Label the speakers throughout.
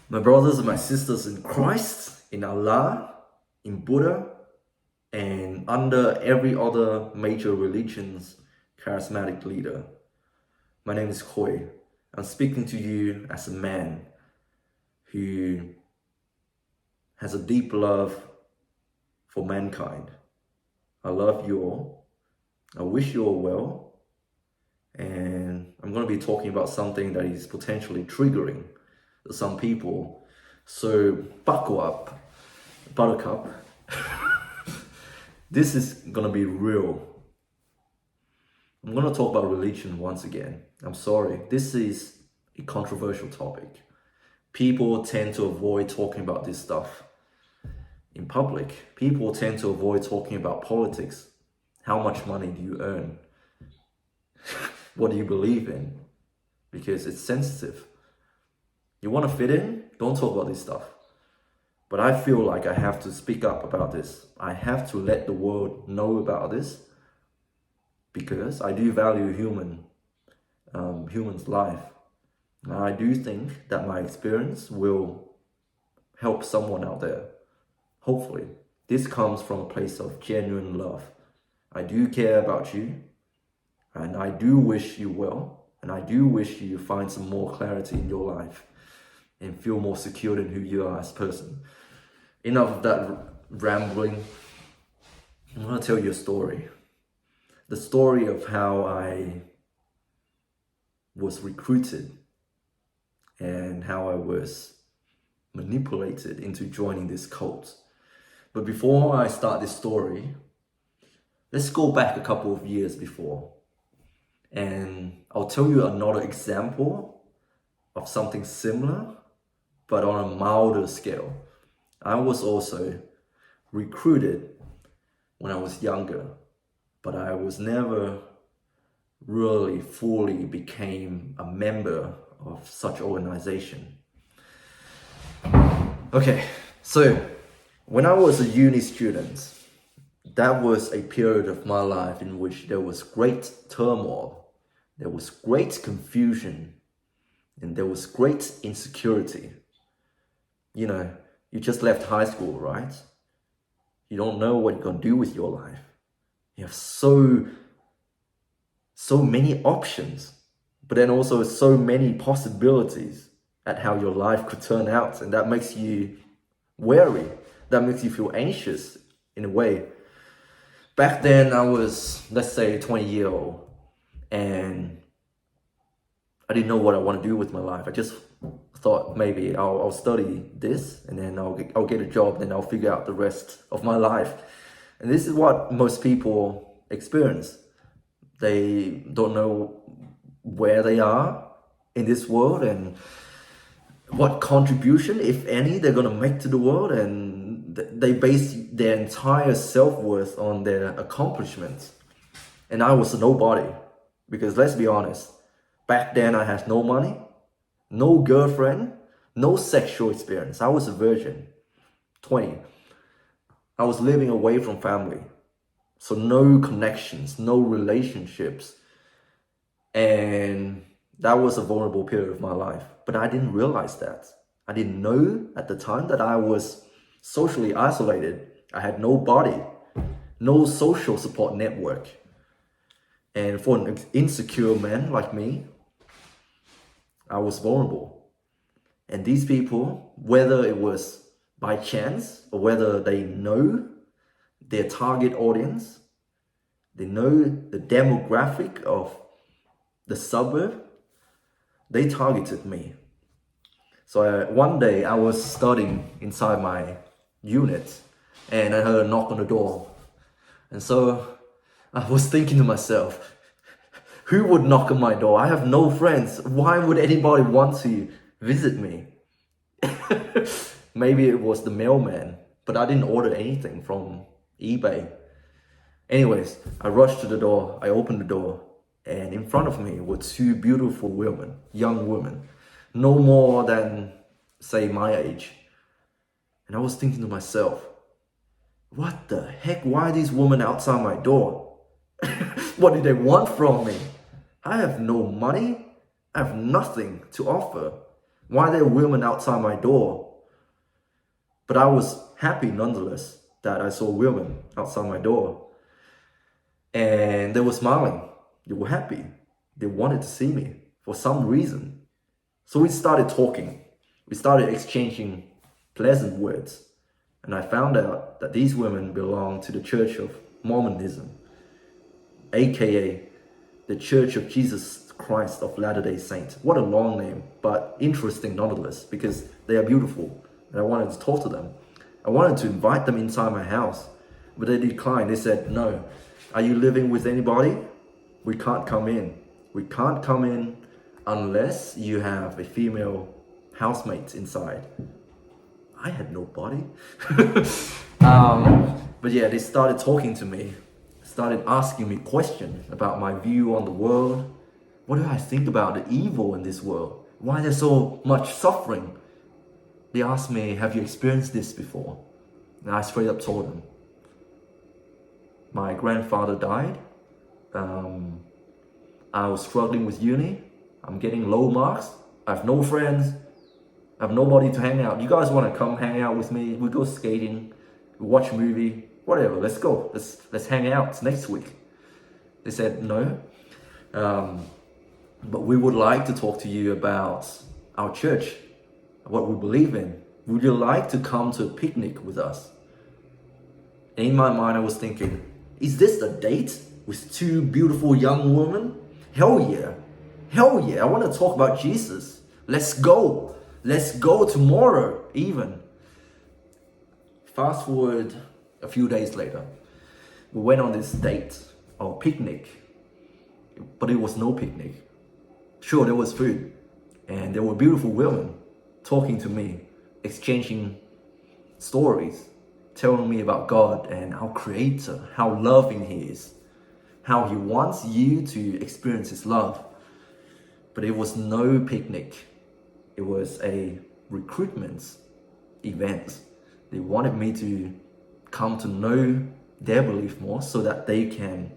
Speaker 1: My brothers and my sisters in Christ, in Allah, in Buddha, and under every other major religion's charismatic leader. My name is Khoi. I'm speaking to you as a man who has a deep love for mankind. I love you all. I wish you all well. And I'm going to be talking about something that is potentially triggering to some people. So buckle up, buttercup. This is going to be real. I'm going to talk about religion once again. I'm sorry. This is a controversial topic. People tend to avoid talking about this stuff in public. People tend to avoid talking about politics. How much money do you earn? What do you believe in? Because it's sensitive. You want to fit in? Don't talk about this stuff. But I feel like I have to speak up about this. I have to let the world know about this because I do value human's life. And I do think that my experience will help someone out there. Hopefully. This comes from a place of genuine love. I do care about you. And I do wish you well. And I do wish you find some more clarity in your life and feel more secure in who you are as a person. Enough of that rambling. I'm going to tell you a story. The story of how I was recruited and how I was manipulated into joining this cult. But before I start this story, let's go back a couple of years before. And I'll tell you another example of something similar, but on a milder scale. I was also recruited when I was younger, but I was never really fully became a member of such organization. Okay, so when I was a uni student, that was a period of my life in which there was great turmoil. There was great confusion and there was great insecurity. You know, you just left high school, right? You don't know what you're going to do with your life. You have so many options, but then also so many possibilities at how your life could turn out. And that makes you wary. That makes you feel anxious in a way. Back then I was, let's say, 20-year-old. And I didn't know what I want to do with my life. I just thought maybe I'll study this and then I'll get a job, then I'll figure out the rest of my life. And this is what most people experience. They don't know where they are in this world and what contribution, if any, they're going to make to the world. And they base their entire self-worth on their accomplishments. And I was a nobody. Because let's be honest, back then I had no money, no girlfriend, no sexual experience. I was a virgin, 20. I was living away from family. So no connections, no relationships. And that was a vulnerable period of my life. But I didn't realize that. I didn't know at the time that I was socially isolated. I had no body, no social support network. And for an insecure man like me, I was vulnerable. And these people, whether it was by chance or whether they know their target audience, they know the demographic of the suburb, they targeted me. So one day I was studying inside my unit and I heard a knock on the door. And so I was thinking to myself, who would knock on my door? I have no friends. Why would anybody want to visit me? Maybe it was the mailman, but I didn't order anything from eBay. Anyways, I rushed to the door. I opened the door, and in front of me were two beautiful women, young women, no more than, say, my age. And I was thinking to myself, what the heck? Why are these women outside my door? What do they want from me? I have no money. I have nothing to offer. Why are there women outside my door? But I was happy nonetheless that I saw women outside my door. And they were smiling. They were happy. They wanted to see me for some reason. So we started talking. We started exchanging pleasant words. And I found out that these women belong to the Church of Mormonism, aka the Church of Jesus Christ of Latter-day Saints. What a long name, but interesting nonetheless, because they are beautiful. And I wanted to talk to them. I wanted to invite them inside my house, but they declined. They said, no. Are you living with anybody? We can't come in. We can't come in unless you have a female housemate inside. I had nobody. But yeah, they started talking to me, started asking me questions about my view on the world. What do I think about the evil in this world? Why there's so much suffering? They asked me, have you experienced this before? And I straight up told them. My grandfather died. I was struggling with uni. I'm getting low marks. I have no friends. I have nobody to hang out. You guys want to come hang out with me? We go skating, we watch a movie, whatever. Let's go. Let's hang out next week. They said no. But we would like to talk to you about our church, what we believe in. Would you like to come to a picnic with us? And in my mind, I was thinking, is this a date with two beautiful young women? Hell yeah. Hell yeah. I want to talk about Jesus. Let's go. Let's go tomorrow even. Fast forward a few days later. We went on this date or picnic, but it was no picnic. Sure, there was food and there were beautiful women talking to me, exchanging stories, telling me about God and our Creator, how loving He is, how He wants you to experience His love. But it was no picnic. It was a recruitment event. They wanted me to come to know their belief more so that they can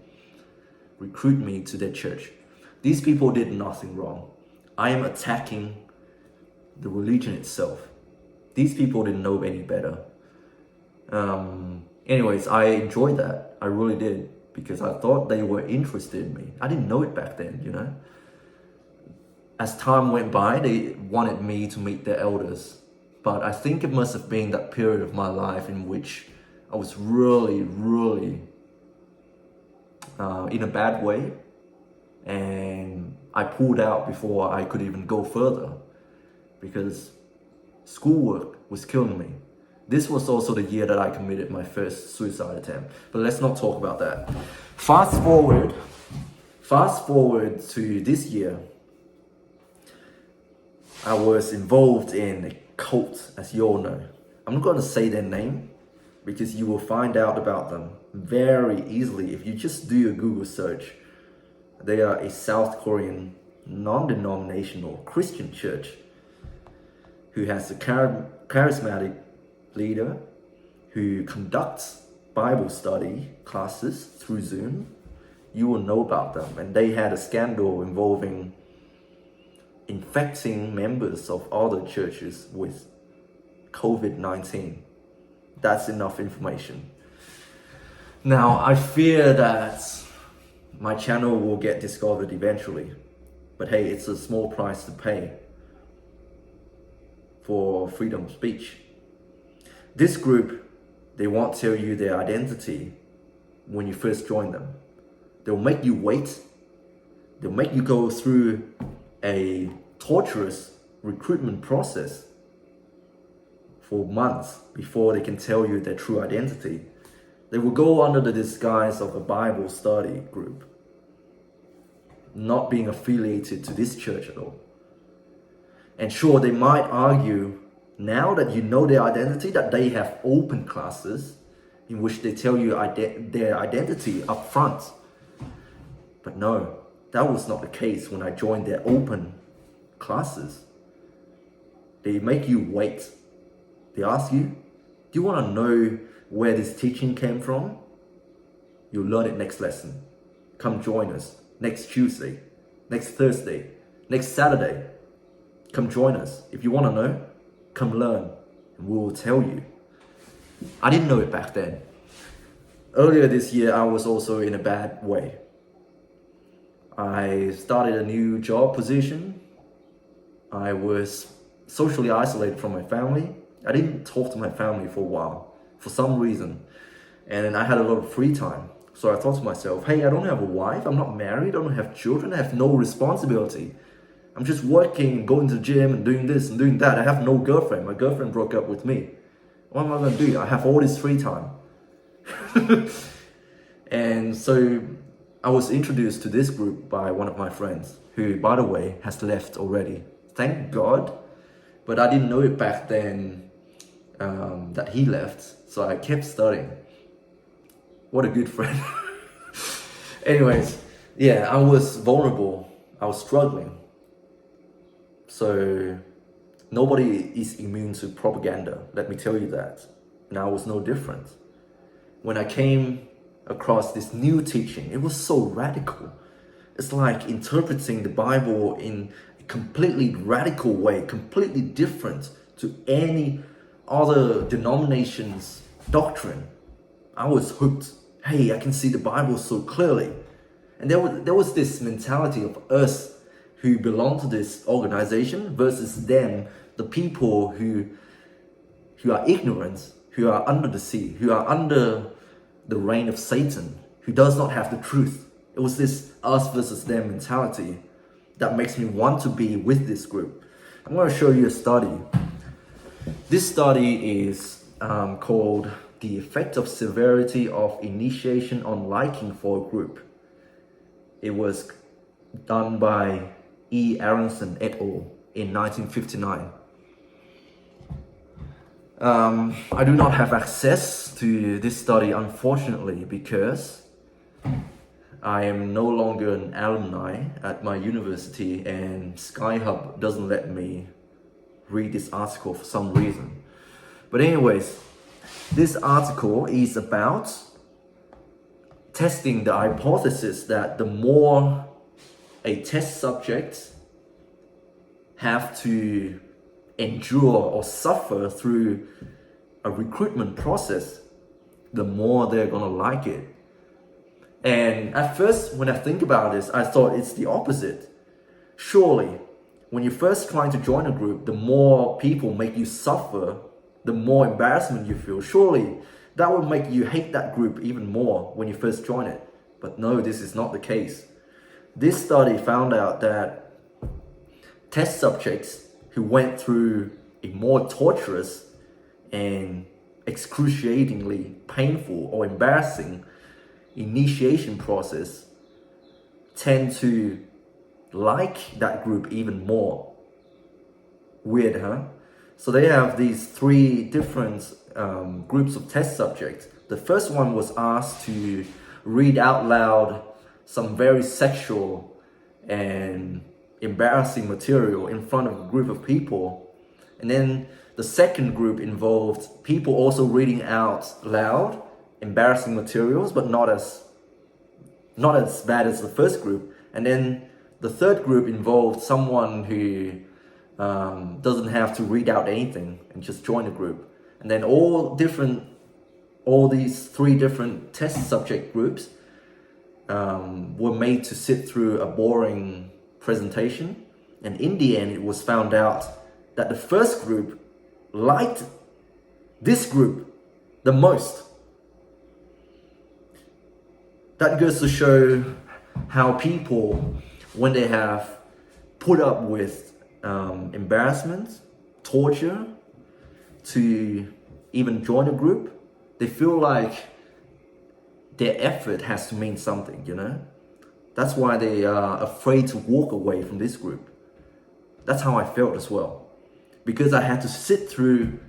Speaker 1: recruit me to their church. These people did nothing wrong. I am attacking the religion itself. These people didn't know any better. Anyways, I enjoyed that. I really did, because I thought they were interested in me. I didn't know it back then, you know. As time went by, they wanted me to meet their elders. But I think it must have been that period of my life in which I was really in a bad way. And I pulled out before I could even go further, because schoolwork was killing me. This was also the year that I committed my first suicide attempt. But let's not talk about that. Fast forward to this year. I was involved in a cult, as you all know. I'm not going to say their name, because you will find out about them very easily if you just do a Google search. They are a South Korean non-denominational Christian church who has a charismatic leader who conducts Bible study classes through Zoom. You will know about them. And they had a scandal involving infecting members of other churches with COVID-19. That's enough information. Now, I fear that my channel will get discovered eventually. But hey, it's a small price to pay for freedom of speech. This group, they won't tell you their identity when you first join them. They'll make you wait. They'll make you go through a torturous recruitment process for months before they can tell you their true identity. They will go under the disguise of a Bible study group, not being affiliated to this church at all. And sure, they might argue, now that you know their identity, that they have open classes in which they tell you their identity up front. But no, that was not the case when I joined their open classes. They make you wait. They ask you, do you want to know where this teaching came from? You'll learn it next lesson. Come join us next Tuesday, next Thursday, next Saturday. Come join us. If you want to know, come learn, and we will tell you. I didn't know it back then. Earlier this year, I was also in a bad way. I started a new job position. I was socially isolated from my family. I didn't talk to my family for a while, for some reason. And then I had a lot of free time. So I thought to myself, hey, I don't have a wife, I'm not married, I don't have children, I have no responsibility. I'm just working, going to the gym and doing this and doing that. I have no girlfriend. My girlfriend broke up with me. What am I going to do? I have all this free time. And so I was introduced to this group by one of my friends, who, by the way, has left already. Thank God. But I didn't know it back then that he left. So I kept studying. What a good friend. Anyways, yeah, I was vulnerable. I was struggling. So nobody is immune to propaganda, let me tell you that. And I was no different. When I came across this new teaching, it was so radical. It's like interpreting the Bible in a completely radical way, completely different to any other denomination's doctrine. I was hooked. Hey, I can see the Bible so clearly. And there was this mentality of us who belong to this organization versus them, the people who are ignorant, who are under the sea, who are under the reign of Satan, who does not have the truth. It was this us versus them mentality that makes me want to be with this group. I'm going to show you a study. This study is called The Effect of Severity of Initiation on Liking for a Group. It was done by E. Aronson et al. In 1959. I do not have access to this study, unfortunately, because I am no longer an alumni at my university and Skyhub doesn't let me read this article for some reason. But anyways, this article is about testing the hypothesis that the more a test subject have to endure or suffer through a recruitment process, the more they're gonna like it. And at first, when I think about this, I thought it's the opposite. Surely, when you're first trying to join a group, the more people make you suffer, the more embarrassment you feel. Surely, that would make you hate that group even more when you first join it. But no, this is not the case. This study found out that test subjects who went through a more torturous and excruciatingly painful or embarrassing initiation process tend to like that group even more. Weird, huh? So they have these three different groups of test subjects. The first one was asked to read out loud some very sexual and embarrassing material in front of a group of people. And then the second group involved people also reading out loud embarrassing materials, but not as bad as the first group. And then the third group involved someone who doesn't have to read out anything and just join the group. And then all these three different test subject groups were made to sit through a boring presentation. And in the end, it was found out that the first group liked this group the most. That goes to show how people, when they have put up with embarrassment, torture, to even join a group, they feel like their effort has to mean something, you know? That's why they are afraid to walk away from this group. That's how I felt as well. Because I had to sit through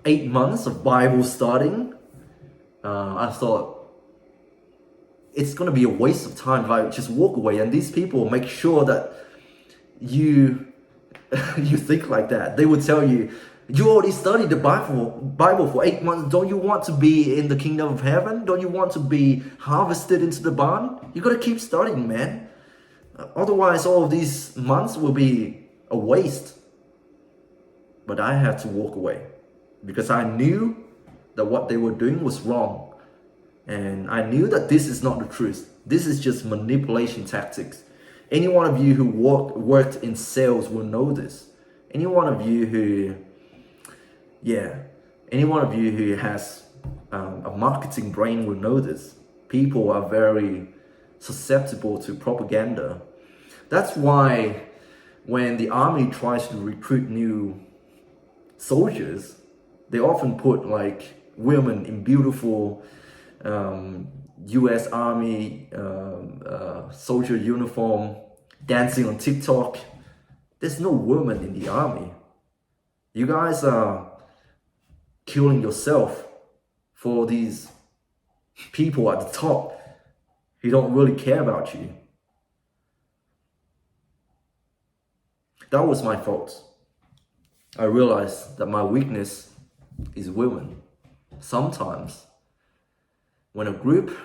Speaker 1: 8 months of Bible studying, I thought, it's going to be a waste of time if I just walk away. And these people make sure that you think like that. They would tell you, you already studied the Bible for 8 months. Don't you want to be in the kingdom of heaven? Don't you want to be harvested into the barn? You got to keep studying, man. Otherwise, all of these months will be a waste. But I had to walk away because I knew that what they were doing was wrong. And I knew that this is not the truth. This is just manipulation tactics. Any one of you who worked in sales will know this. Any one of you who has a marketing brain will know this. People are very susceptible to propaganda. That's why when the army tries to recruit new soldiers, they often put like women in beautiful US Army soldier uniform dancing on TikTok. There's no woman in the army. You guys are killing yourself for these people at the top who don't really care about you. That was my fault. I realized that my weakness is women. Sometimes when a group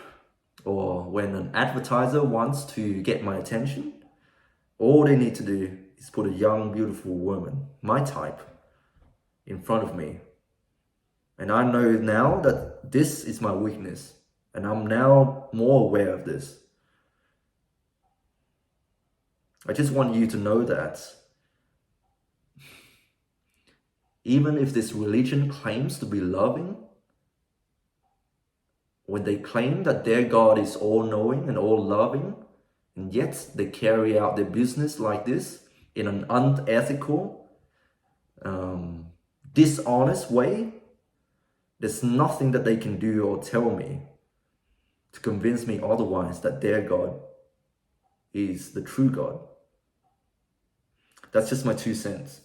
Speaker 1: or when an advertiser wants to get my attention, all they need to do is put a young, beautiful woman, my type, in front of me. And I know now that this is my weakness, and I'm now more aware of this. I just want you to know that even if this religion claims to be loving, when they claim that their God is all-knowing and all-loving, and yet they carry out their business like this in an unethical, dishonest way, there's nothing that they can do or tell me to convince me otherwise that their God is the true God. That's just my 2 cents.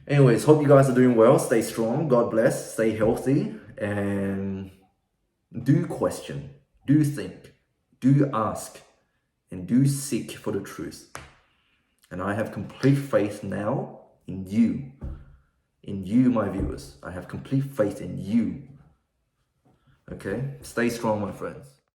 Speaker 1: Anyways, hope you guys are doing well. Stay strong. God bless. Stay healthy. And do question. Do think. Do ask. And do seek for the truth. And I have complete faith now in you. In you, my viewers. I have complete faith in you. Okay? Stay strong, my friends.